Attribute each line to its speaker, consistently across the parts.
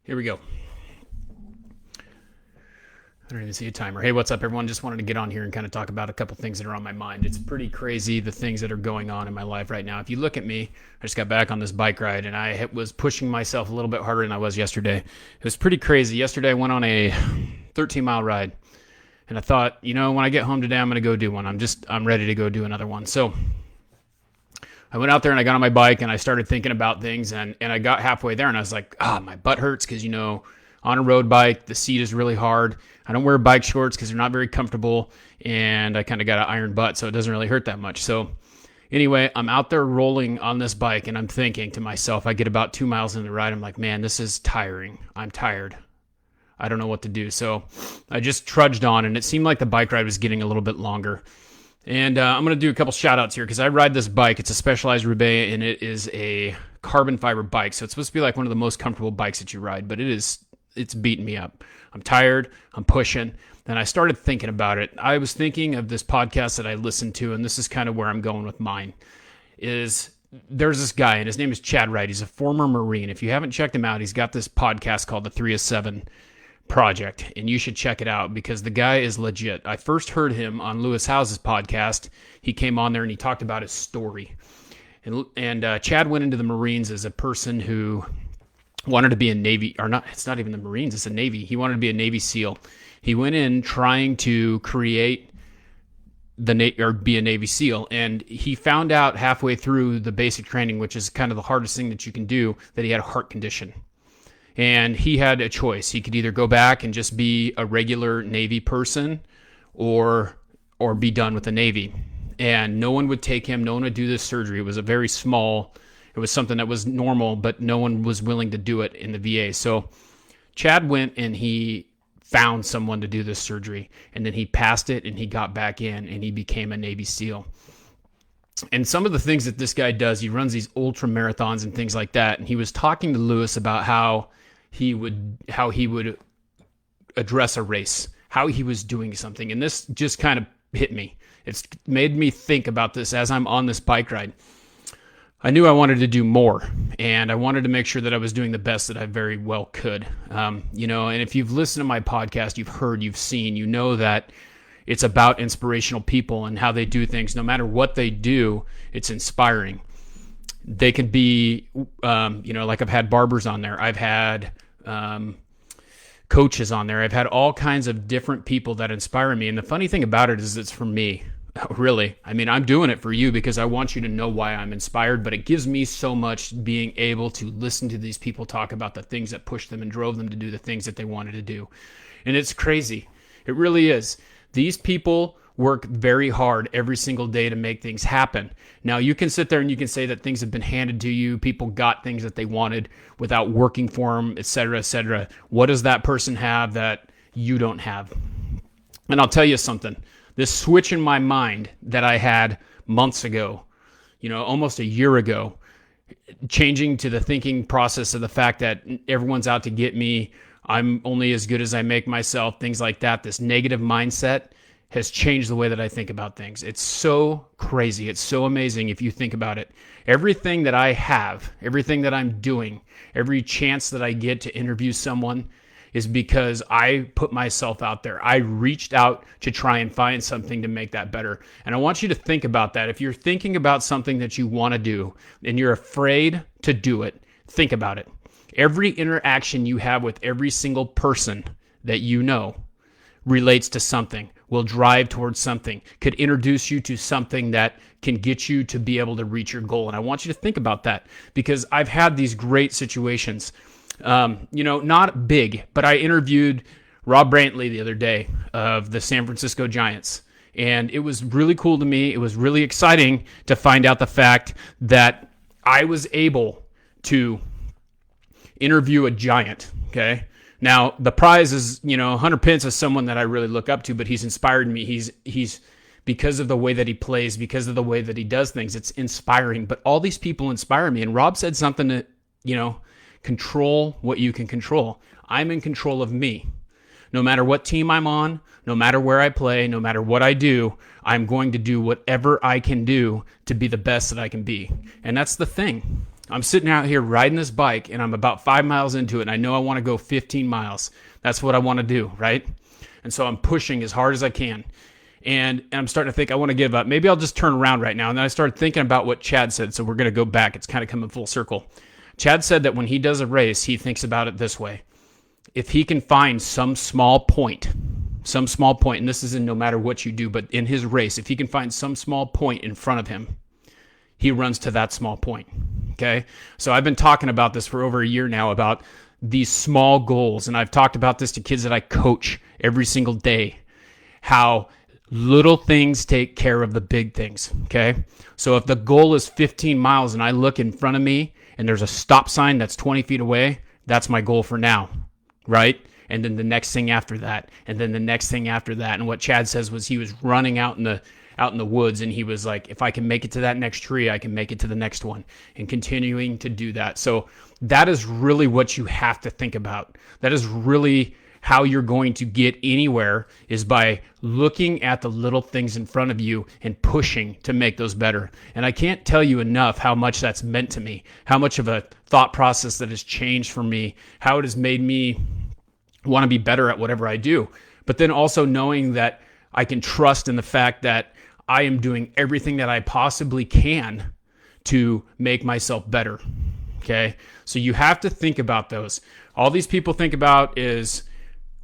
Speaker 1: Here we go. I don't even see a timer. Hey, what's up, everyone? Just wanted to get on here and kind of talk about a couple things that are on my mind. It's pretty crazy, the things that are going on in my life right now. If you look at me, I just got back on this bike ride, and I was pushing myself a little bit harder than I was yesterday. It was pretty crazy. Yesterday, I went on a 13-mile ride, and I thought, when I get home today, I'm going to go do one. I'm ready to go do another one. So I went out there, and I got on my bike, and I started thinking about things, and I got halfway there, and I was like, my butt hurts because, on a road bike, the seat is really hard. I don't wear bike shorts because they're not very comfortable, and I kind of got an iron butt, so it doesn't really hurt that much. So anyway, I'm out there rolling on this bike, and I'm thinking to myself, I get about 2 miles in the ride, I'm like, man, this is tiring. I'm tired. I don't know what to do. So I just trudged on, and it seemed like the bike ride was getting a little bit longer. And I'm going to do a couple shout outs here because I ride this bike. It's a Specialized Roubaix, and it is a carbon fiber bike. So it's supposed to be like one of the most comfortable bikes that you ride, but it's beating me up. I'm tired. I'm pushing. Then I started thinking about it. I was thinking of this podcast that I listened to, and this is kind of where I'm going with mine. There's this guy, and his name is Chad Wright. He's a former Marine. If you haven't checked him out, he's got this podcast called the 3 of 7 Project, and you should check it out because the guy is legit. I first heard him on Lewis Howes's podcast. He came on there and he talked about his story. And Chad went into the Marines as a person who wanted to be a Navy, or not, it's not even the Marines, it's a Navy. He wanted to be a Navy SEAL. He went in trying to create be a Navy SEAL, and he found out halfway through the basic training, which is kind of the hardest thing that you can do, that he had a heart condition. And he had a choice. He could either go back and just be a regular Navy person or be done with the Navy. And no one would take him. No one would do this surgery. It was it was something that was normal, but no one was willing to do it in the VA. So Chad went and he found someone to do this surgery, and then he passed it and he got back in and he became a Navy SEAL. And some of the things that this guy does, he runs these ultra marathons and things like that. And he was talking to Lewis about how he would address a race, how he was doing something. And this just kind of hit me. It's made me think about this as I'm on this bike ride. I knew I wanted to do more, and I wanted to make sure that I was doing the best that I very well could. And if you've listened to my podcast, you've seen, that it's about inspirational people and how they do things. No matter what they do, it's inspiring. They could be, like I've had barbers on there. I've had coaches on there. I've had all kinds of different people that inspire me. And the funny thing about it is it's for me. Really. I mean, I'm doing it for you because I want you to know why I'm inspired, but it gives me so much being able to listen to these people talk about the things that pushed them and drove them to do the things that they wanted to do. And it's crazy. It really is. These people work very hard every single day to make things happen. Now, you can sit there and you can say that things have been handed to you. People got things that they wanted without working for them, et cetera, et cetera. What does that person have that you don't have? And I'll tell you something. This switch in my mind that I had months ago, almost a year ago, changing to the thinking process of the fact that everyone's out to get me, I'm only as good as I make myself, things like that. This negative mindset has changed the way that I think about things. It's so crazy. It's so amazing if you think about it. Everything that I have, everything that I'm doing, every chance that I get to interview someone is because I put myself out there. I reached out to try and find something to make that better. And I want you to think about that. If you're thinking about something that you want to do and you're afraid to do it, think about it. Every interaction you have with every single person that you know relates to something, will drive towards something, could introduce you to something that can get you to be able to reach your goal. And I want you to think about that because I've had these great situations. Not big, but I interviewed Rob Brantley the other day of the San Francisco Giants. And it was really cool to me. It was really exciting to find out the fact that I was able to interview a giant. Okay. Now the prize is, Hunter Pence is someone that I really look up to, but he's inspired me. He's because of the way that he plays, because of the way that he does things, it's inspiring. But all these people inspire me. And Rob said something that, control what you can control. I'm in control of me. No matter what team I'm on, no matter where I play, no matter what I do, I'm going to do whatever I can do to be the best that I can be. And that's the thing. I'm sitting out here riding this bike and I'm about 5 miles into it and I know I want to go 15 miles. That's what I want to do, right? And so I'm pushing as hard as I can. And I'm starting to think I want to give up. Maybe I'll just turn around right now. And then I started thinking about what Chad said. So we're going to go back. It's kind of coming full circle. Chad said that when he does a race, he thinks about it this way. If he can find some small point, and this is in no matter what you do, but in his race, if he can find some small point in front of him, he runs to that small point. Okay. So I've been talking about this for over a year now about these small goals. And I've talked about this to kids that I coach every single day, how little things take care of the big things. Okay. So if the goal is 15 miles and I look in front of me and there's a stop sign that's 20 feet away, that's my goal for now. Right. And then the next thing after that, and then the next thing after that. And what Chad says was he was running out in the woods and he was like, if I can make it to that next tree, I can make it to the next one, and continuing to do that. So that is really what you have to think about. That is really how you're going to get anywhere, is by looking at the little things in front of you and pushing to make those better. And I can't tell you enough how much that's meant to me, how much of a thought process that has changed for me, how it has made me want to be better at whatever I do. But then also knowing that I can trust in the fact that I am doing everything that I possibly can to make myself better. Okay. So you have to think about those. All these people think about is,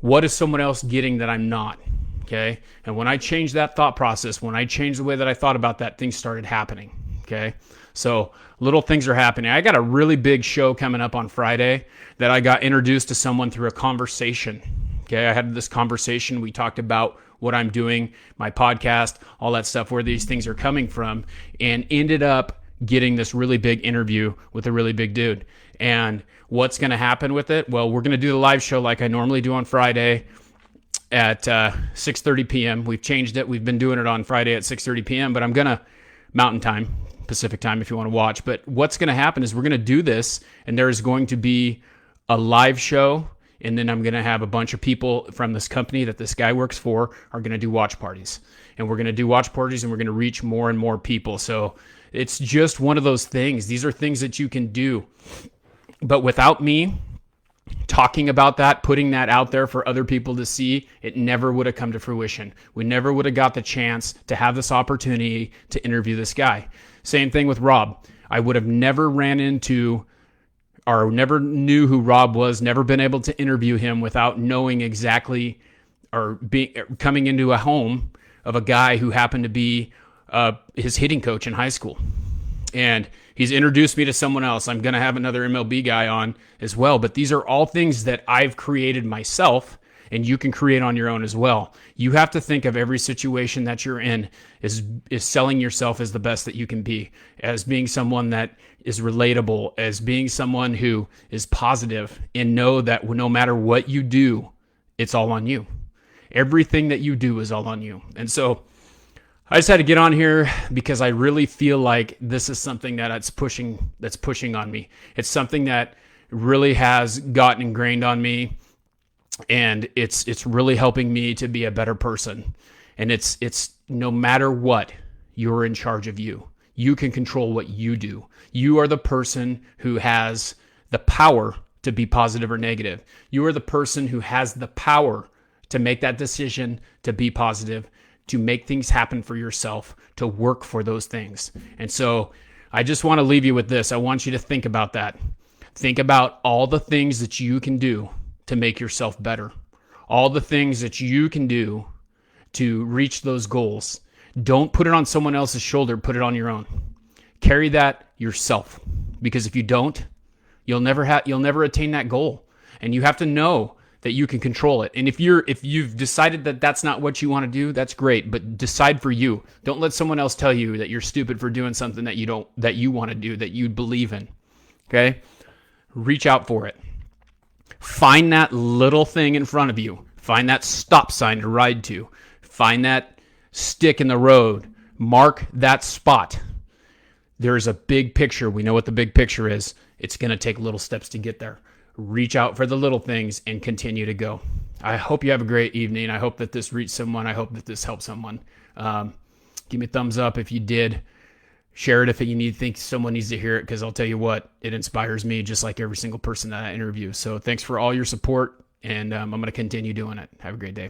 Speaker 1: what is someone else getting that I'm not? Okay. And when I changed that thought process, when I changed the way that I thought about that, things started happening. Okay. So little things are happening. I got a really big show coming up on Friday that I got introduced to someone through a conversation. Okay. I had this conversation. We talked about what I'm doing, my podcast, all that stuff, where these things are coming from, and ended up getting this really big interview with a really big dude. And what's going to happen with it? Well, we're going to do the live show like I normally do on Friday at 6:30 p.m. We've changed it. We've been doing it on Friday at 6:30 p.m., but I'm going to Mountain Time, Pacific Time if you want to watch. But what's going to happen is we're going to do this, and there is going to be a live show, and then I'm going to have a bunch of people from this company that this guy works for are going to do watch parties. And we're going to do watch parties, and we're going to reach more and more people. So it's just one of those things. These are things that you can do. But without me talking about that, putting that out there for other people to see, it never would have come to fruition. We never would have got the chance to have this opportunity to interview this guy. Same thing with Rob. I would have never ran into or never knew who Rob was, never been able to interview him without knowing exactly, or coming into a home of a guy who happened to be his hitting coach in high school. And he's introduced me to someone else. I'm going to have another MLB guy on as well. But these are all things that I've created myself, and you can create on your own as well. You have to think of every situation that you're in is selling yourself as the best that you can be, as being someone that is relatable, as being someone who is positive, and know that no matter what you do, it's all on you. Everything that you do is all on you. And so I just had to get on here because I really feel like this is something that's pushing on me. It's something that really has gotten ingrained on me, and it's really helping me to be a better person. And it's no matter what, you're in charge of you. You can control what you do. You are the person who has the power to be positive or negative. You are the person who has the power to make that decision to be positive, to make things happen for yourself, to work for those things. And so I just want to leave you with this. I want you to think about that. Think about all the things that you can do to make yourself better. All the things that you can do to reach those goals. Don't put it on someone else's shoulder. Put it on your own. Carry that yourself. Because if you don't, you'll never attain that goal. And you have to know that you can control it. And if you've decided that that's not what you want to do, that's great, but decide for you. Don't let someone else tell you that you're stupid for doing something that you want to do, that you believe in. Okay? Reach out for it. Find that little thing in front of you. Find that stop sign to ride to. Find that stick in the road. Mark that spot. There's a big picture. We know what the big picture is. It's going to take little steps to get there. Reach out for the little things and continue to go. I hope you have a great evening. I hope that this reached someone. I hope that this helped someone. Give me a thumbs up if you did. Share it if you think someone needs to hear it, because I'll tell you what, it inspires me just like every single person that I interview. So thanks for all your support, and I'm going to continue doing it. Have a great day.